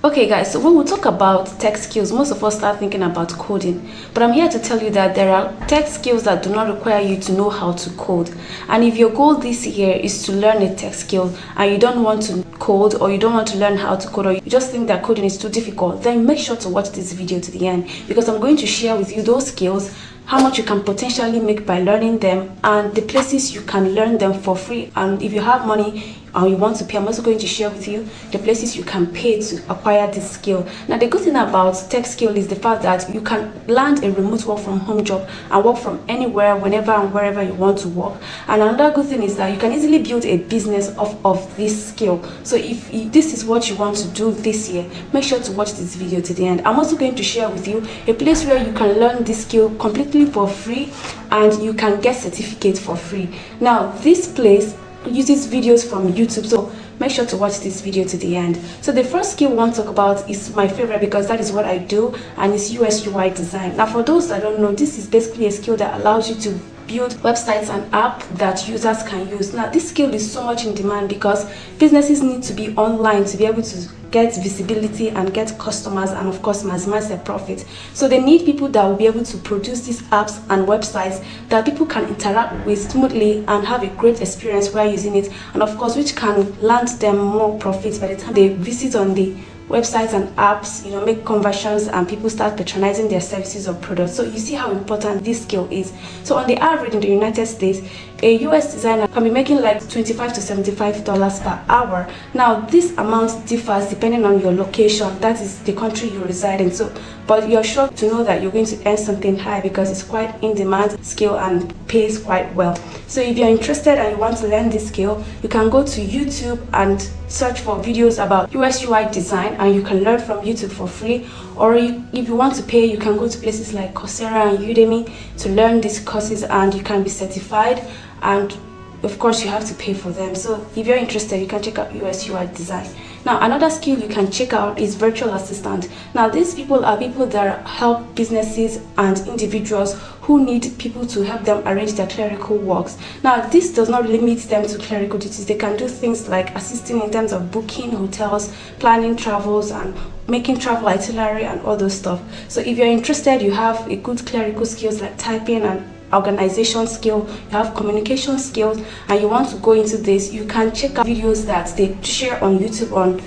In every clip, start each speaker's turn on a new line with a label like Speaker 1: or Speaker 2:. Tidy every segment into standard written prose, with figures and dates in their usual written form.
Speaker 1: Okay guys, so when we talk about tech skills, most of us start thinking about coding, but I'm here to tell you that there are tech skills that do not require you to know how to code. And if your goal this year is to learn a tech skill and you don't want to code, or you don't want to learn how to code, or you just think that coding is too difficult, then make sure to watch this video to the end, because I'm going to share with you those skills, how much you can potentially make by learning them, and the places you can learn them for free. And if you have money and you want to pay, I'm also going to share with you the places you can pay to acquire this skill. Now, the good thing about tech skill is the fact that you can land a remote work from home job and work from anywhere, whenever and wherever you want to work. And another good thing is that you can easily build a business off of this skill. So if this is what you want to do this year, make sure to watch this video to the end. I'm also going to share with you a place where you can learn this skill completely for free and you can get certificates for free. Now, this place uses videos from YouTube, so make sure to watch this video to the end. So the first skill we want to talk about is my favorite, because that is what I do, and it's UX/UI design. Now, for those that don't know, this is basically a skill that allows you to build websites and apps that users can use. Now, this skill is so much in demand because businesses need to be online to be able to get visibility and get customers, and of course maximize their profit. So they need people that will be able to produce these apps and websites that people can interact with smoothly and have a great experience while using it, and of course which can land them more profits by the time they visit on the websites and apps, make conversions and people start patronizing their services or products. So you see how important this skill is. So on the average in the United States, a UX designer can be making like $25 to $75 per hour. Now, this amount differs depending on your location, that is the country you reside in. So, but you're sure to know that you're going to earn something high because it's quite in demand skill and pays quite well. So if you're interested and you want to learn this skill, you can go to YouTube and search for videos about UX/UI design, and you can learn from YouTube for free. Or if you want to pay, you can go to places like Coursera and Udemy to learn these courses, and you can be certified, and of course you have to pay for them. So if you're interested, you can check out UX/UI design. Now, another skill you can check out is virtual assistant. Now, these people are people that help businesses and individuals who need people to help them arrange their clerical works. Now, this does not limit them to clerical duties. They can do things like assisting in terms of booking hotels, planning travels, and making travel itinerary and all those stuff. So if you're interested, you have a good clerical skills like typing and organization skill, you have communication skills, and you want to go into this, you can check out videos that they share on YouTube on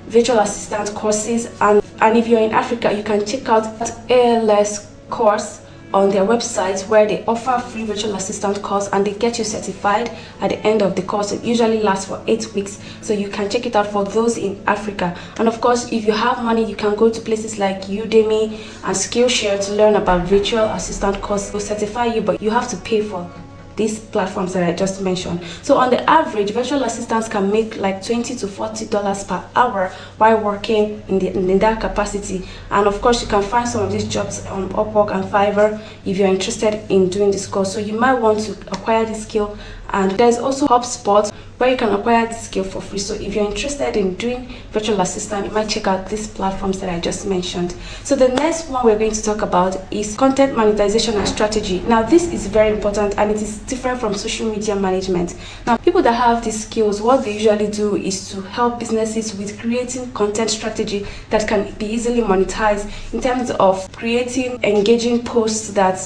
Speaker 1: virtual assistant courses. And if you're in Africa, you can check out ALS course on their website, where they offer free virtual assistant course and they get you certified at the end of the course. It usually lasts for 8 weeks, so you can check it out for those in Africa. And of course, if you have money, you can go to places like Udemy and Skillshare to learn about virtual assistant course. Will certify you, but you have to pay for these platforms that I just mentioned. So on the average, virtual assistants can make like $20 to $40 per hour while working in that capacity. And of course, you can find some of these jobs on Upwork and Fiverr if you're interested in doing this course. So you might want to acquire this skill. And there's also HubSpot, where you can acquire this skill for free. So if you're interested in doing virtual assistant, you might check out these platforms that I just mentioned. So the next one we're going to talk about is content monetization and strategy. Now, this is very important and it is different from social media management. Now, people that have these skills, what they usually do is to help businesses with creating content strategy that can be easily monetized, in terms of creating engaging posts that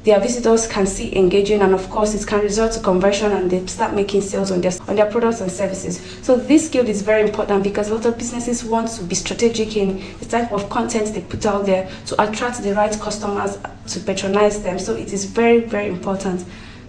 Speaker 1: their visitors can see engaging, and of course it can result to conversion and they start making sales on their products and services. So this skill is very important because a lot of businesses want to be strategic in the type of content they put out there to attract the right customers to patronize them. So it is very, very important.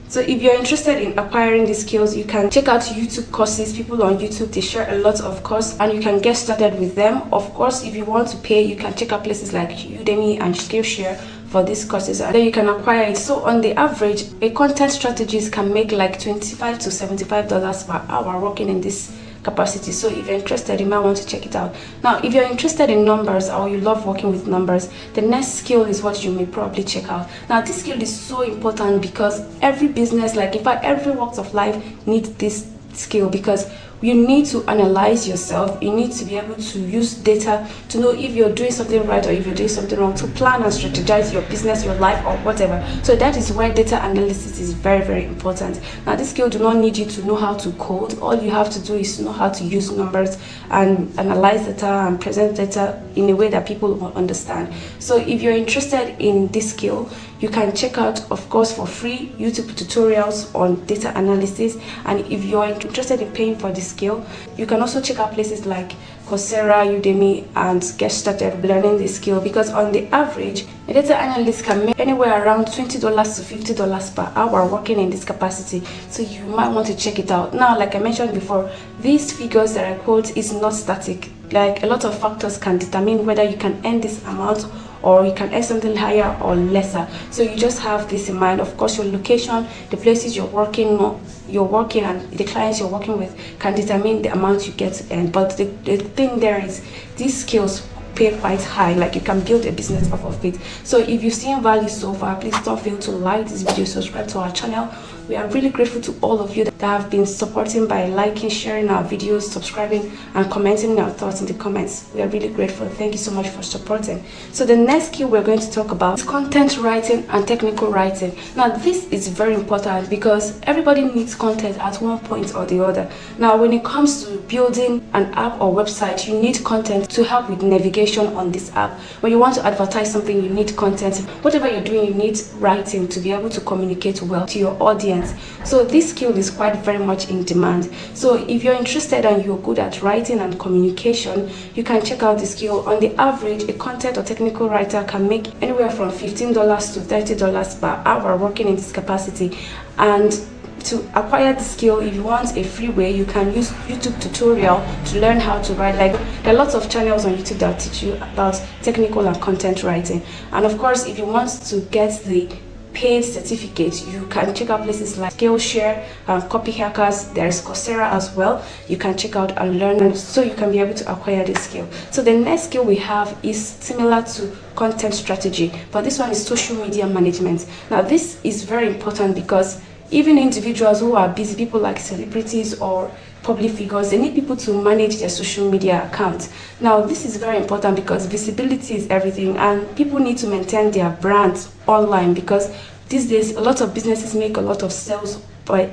Speaker 1: So if you're interested in acquiring these skills, you can check out YouTube courses. People on YouTube, they share a lot of courses and you can get started with them. Of course, if you want to pay, you can check out places like Udemy and Skillshare for these courses, and then you can acquire it. So on the average, a content strategist can make like $25 to $75 per hour working in this capacity. So if you're interested, you might want to check it out. Now, if you're interested in numbers or you love working with numbers, the next skill is what you may probably check out. Now, this skill is so important because every business, like in fact every walks of life, needs this skill, because you need to analyze yourself. You need to be able to use data to know if you're doing something right or if you're doing something wrong, to plan and strategize your business, your life, or whatever. So that is where data analysis is very, very important. Now, this skill do not need you to know how to code. All you have to do is know how to use numbers and analyze data and present data in a way that people will understand. So if you're interested in this skill, you can check out, of course, for free YouTube tutorials on data analysis. And if you're interested in paying for this skill, you can also check out places like Coursera, Udemy, and get started learning this skill, because on the average, a data analyst can make anywhere around $20 to $50 per hour working in this capacity. So you might want to check it out. Now, like I mentioned before, these figures that I quote is not static. Like, a lot of factors can determine whether you can earn this amount or you can earn something higher or lesser. So you just have this in mind. Of course, your location, the places you're working and the clients you're working with can determine the amount you get to earn. But the thing there is, these skills pay quite high. Like, you can build a business off of it. So if you've seen value so far, please don't fail to like this video, subscribe to our channel. We are really grateful to all of you that have been supporting by liking, sharing our videos, subscribing, and commenting our thoughts in the comments. We are really grateful. Thank you so much for supporting. So the next skill we're going to talk about is content writing and technical writing. Now, this is very important because everybody needs content at one point or the other. Now, when it comes to building an app or website, you need content to help with navigation on this app. When you want to advertise something, you need content. Whatever you're doing, you need writing to be able to communicate well to your audience. So this skill is quite very much in demand. So if you're interested and you're good at writing and communication, you can check out this skill. On the average, a content or technical writer can make anywhere from $15 to $30 per hour working in this capacity. And to acquire the skill, if you want a free way, you can use YouTube tutorial to learn how to write. Like, there are lots of channels on YouTube that teach you about technical and content writing. And of course, if you want to get the paid certificate, you can check out places like Skillshare and Copy Hackers. There is Coursera as well. You can check out and learn, so you can be able to acquire this skill. So the next skill we have is similar to content strategy, but this one is social media management. Now, this is very important because even individuals who are busy, people like celebrities or public figures, they need people to manage their social media accounts. Now, this is very important because visibility is everything, and people need to maintain their brands online, because these days a lot of businesses make a lot of sales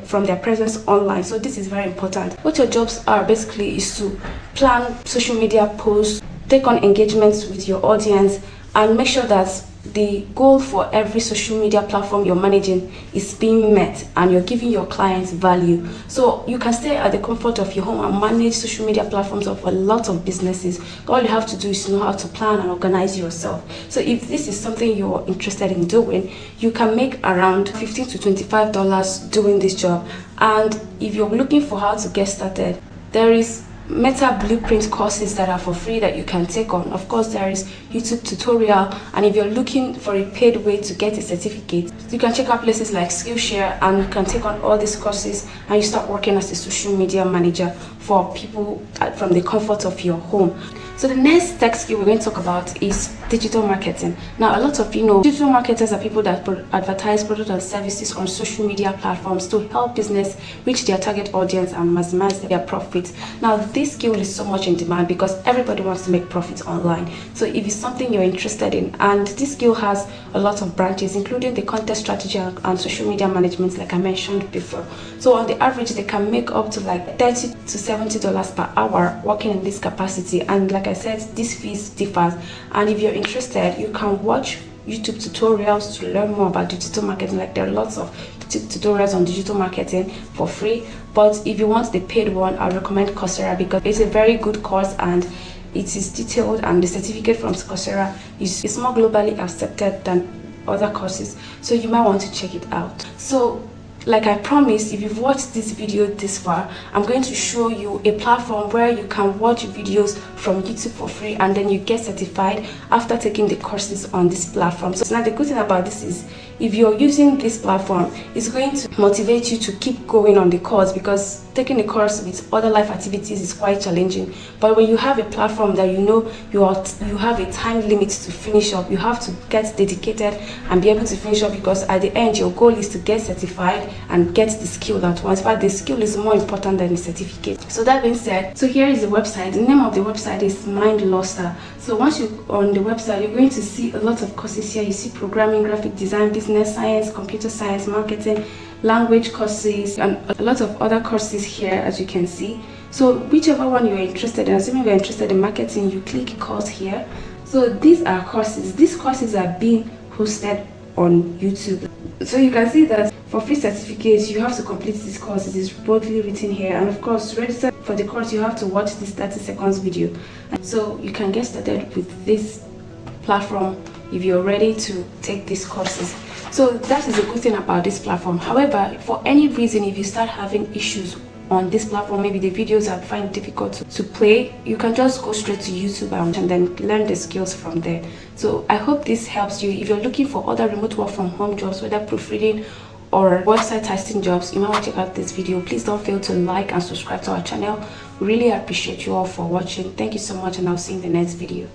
Speaker 1: from their presence online. So this is very important. What your jobs are basically is to plan social media posts, take on engagements with your audience, and make sure that the goal for every social media platform you're managing is being met and you're giving your clients value. So you can stay at the comfort of your home and manage social media platforms of a lot of businesses. All you have to do is know how to plan and organize yourself. So if this is something you're interested in doing, you can make around $15 to $25 doing this job. And if you're looking for how to get started, there is Meta Blueprint courses that are for free that you can take on. Of course, there is YouTube tutorial, and if you're looking for a paid way to get a certificate, you can check out places like Skillshare, and you can take on all these courses and you start working as a social media manager for people from the comfort of your home. So the next tech skill we're going to talk about is digital marketing. Now, a lot of you know, digital marketers are people that advertise products and services on social media platforms to help business reach their target audience and maximize their profits. Now, this skill is so much in demand because everybody wants to make profits online. So if it's something you're interested in, and this skill has a lot of branches, including the content strategy and social media management, like I mentioned before. So on the average, they can make up to like $30 to $70 per hour working in this capacity. And like I said, this fees differs. And if you're interested, you can watch YouTube tutorials to learn more about digital marketing. Like, there are lots of tutorials on digital marketing for free. But if you want the paid one, I recommend Coursera because it's a very good course and it is detailed, and the certificate from Coursera is more globally accepted than other courses. So you might want to check it out. So, like I promised, if you've watched this video this far, I'm going to show you a platform where you can watch videos from YouTube for free, and then you get certified after taking the courses on this platform. So now the good thing about this is if you're using this platform, it's going to motivate you to keep going on the course, because taking a course with other life activities is quite challenging. But when you have a platform that you know you have a time limit to finish up, you have to get dedicated and be able to finish up, because at the end your goal is to get certified and get the skill at once. In fact, the skill is more important than the certificate. So that being said, so here is the website. The name of the website is MindLoster. So once you're on the website, you're going to see a lot of courses here. You see programming, graphic design, business science, computer science, marketing, language courses, and a lot of other courses here, as you can see. So whichever one you're interested in, assuming you're interested in marketing, you click course here. So these are courses. These courses are being hosted on YouTube. So you can see that for free certificates, you have to complete this course. It is boldly written here. And of course, to register for the course, you have to watch this 30 seconds video. And so you can get started with this platform if you're ready to take these courses. So that is a good thing about this platform. However, for any reason, if you start having issues on this platform, maybe the videos are find difficult to play, you can just go straight to YouTube and then learn the skills from there. So I hope this helps you. If you're looking for other remote work from home jobs, whether proofreading or website testing jobs, you might want to check out this video. Please don't fail to like and subscribe to our channel. We really appreciate you all for watching. Thank you so much, and I'll see you in the next video.